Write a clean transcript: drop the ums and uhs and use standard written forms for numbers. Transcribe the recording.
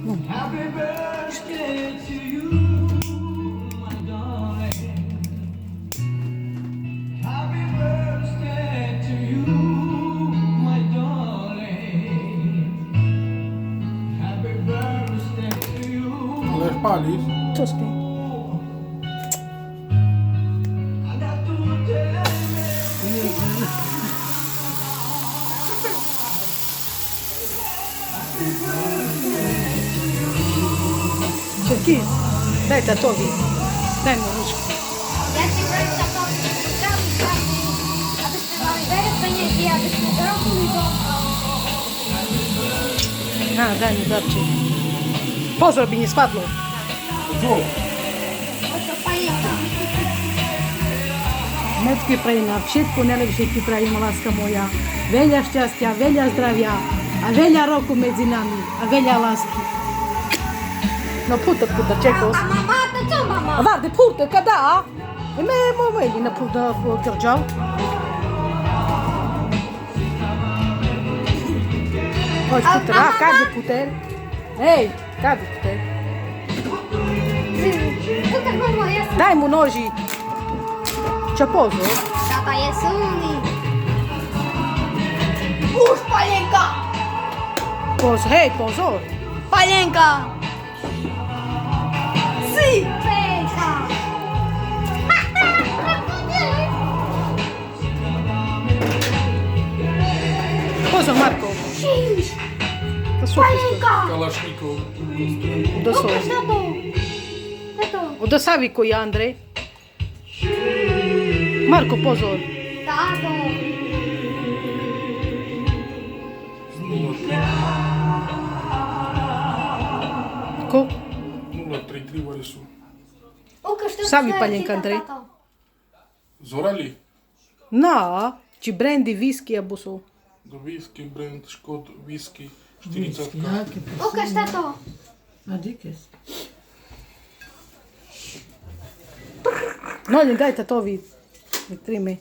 Happy birthday to you, my darling. Happy birthday to you, my darling. Happy birthday to you. Ale palisz? Co z tym? I got to tell you. Черкіс, дай татові. Дай мені ручку. Я тебе сказал, аbyście mieli wertenie i abyście zrobili to. A, дай mi darczy. Pozor, by nie spadło. Co? Oto pajęka. Metki prajna, všetko najlepšie ti pravimo, láska moja. Veľa šťastia, veľa zdravia a veľa roku medzi nami a veľa lásky. No puta, čekos. A mama, to co A mama? varde, puta, kada? I me momeli na puta kërgjau. Chodź putra, kadi puter. Hej, kadi puter. Tutaj mama jest. Daj mu noži. Čo pozor? Tata jest umny. Uż pajęka. Hej, pozor. Pajęka. Si. Pajęka. Pozor, Marko. Siś. To słuchaj. Pajęka. Kalaszników. Dosłownie. Pokaż tato. Tato. Odosavi koji Andrej. Marko, pozor. Tato. Ko? 033 varisu. Pokaż to. Sami co pajęka, ci Andrej. tato. Zorali? Na, či brandy, whisky albo są. Do whisky, brand, Szkod, whisky, 40. Pokaż tato. A dikes. No nie, daj tatowi. Wytrymy.